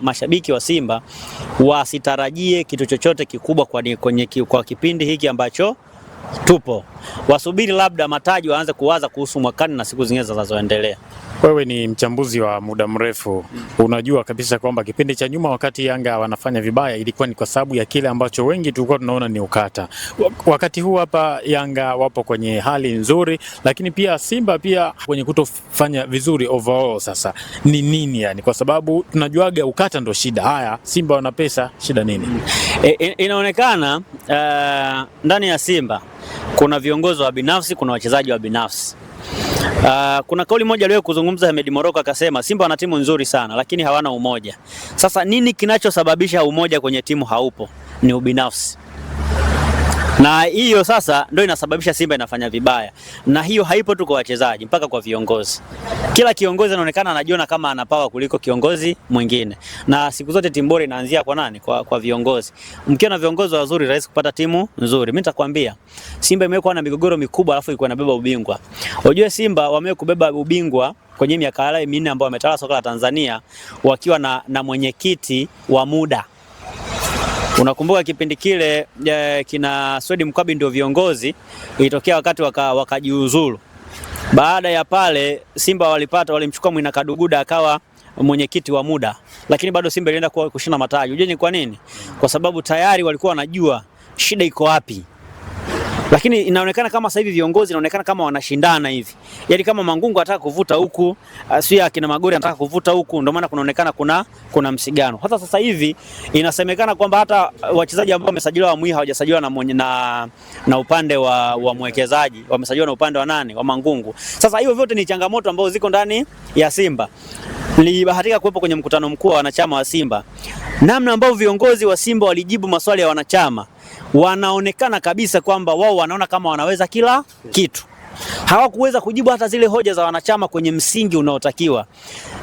Mashabiki wa Simba wasitarajie kitu chochote kikubwa kwa kipindi hiki ambacho tupo. Wasubiri labda mataji waanze kuwaza kuhusu mwakani na siku zingine zinazoendelea. Wewe ni mchambuzi wa muda mrefu, unajua kabisa kwamba kipindi cha nyuma wakati Yanga wanafanya vibaya ilikuwa ni kwa sababu ya kile ambacho wengi tulikuwa tunaona ni ukata. Wakati huu hapa Yanga wapo kwenye hali nzuri, lakini pia Simba pia kwenye kutofanya vizuri overall. Sasa ni nini yani? Kwa sababu tunajuaga ukata ndo shida. Haya, Simba wana pesa, shida nini? Inaonekana ndani ya Simba kuna viongozi wa binafsi, kuna wachezaji wa binafsi. Kuna kauli moja leo kuzungumza Ahmed Moroko akasema Simba wana timu nzuri sana lakini hawana umoja. Sasa nini kinachosababisha umoja kwenye timu haupo? Ni ubinafsi. Na hiyo sasa ndio inasababisha Simba inafanya vibaya. Na hiyo haipo tu kwa wachezaji, mpaka kwa viongozi. Kila kiongozi anaonekana anajiona kama ana power kuliko kiongozi mwingine. Na siku zote timu bora inaanzia kwa nani? Kwa viongozi. Mkiwa na viongozi wazuri rahisi kupata timu nzuri. Mimi nitakwambia Simba imekuwa na migogoro mikubwa alafu ilikuwa inabeba ubingwa. Unajua Simba kubeba ubingwa kwenye miaka minne ambao wametawala soka la Tanzania wakiwa na mwenyekiti wa muda. Unakumbuka kipindi kile kina Swedi Mkwabi ndio viongozi, ilitokea wakati wakajiuzulu. Baada ya pale Simba walimchukua Mwina Kaduguda akawa mwenyekiti wa muda, lakini bado Simba ilienda kushinda mataji. Unajua ni kwa nini? Kwa sababu tayari walikuwa wanajua shida iko wapi. Lakini inaonekana kama sasa hivi viongozi inaonekana kama wanashindana hivi. Yaani kama Mangungu anataka kuvuta huku, sio akina Magori anataka kuvuta huku, ndio maana kunaonekana kuna msigano. Hata sasa hivi inasemekana kwamba hata wachezaji ambao wamesajiliwa Mwiha hawajasajiliwa na upande wa mwekezaji, wamesajiliwa na upande wa nani? Wa Mangungu. Sasa hiyo vyote ni changamoto ambazo ziko ndani ya Simba. Nilibahatika kuwepo kwenye mkutano mkuu wa wanachama wa Simba. Namna ambao viongozi wa Simba walijibu maswali ya wanachama, wanaonekana kabisa kwamba wao wanaona kama wanaweza kila kitu. Hawakuweza kujibu hata zile hoja za wanachama kwenye msingi unaotakiwa.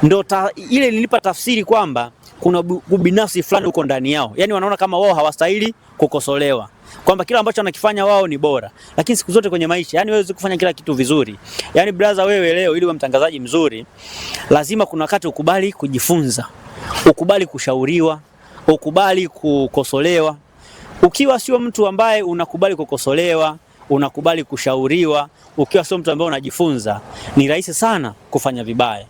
Ndio ile ilinipa tafsiri kwamba kuna ubinafsi fulani uko ndani yao. Yaani wanaona kama wao hawastahili kukosolewa. Kwamba kila ambacho wanakifanya wao ni bora. Lakini siku zote kwenye maisha, yani wewe huwezi kufanya kila kitu vizuri. Yani brother, wewe leo ili uwe mtangazaji mzuri, lazima kuna wakati ukubali kujifunza, ukubali kushauriwa, ukubali kukosolewa. Ukiwa sio mtu ambaye unakubali kukosolewa, unakubali kushauriwa, ukiwa sio mtu ambaye unajifunza, ni rahisi sana kufanya vibaya.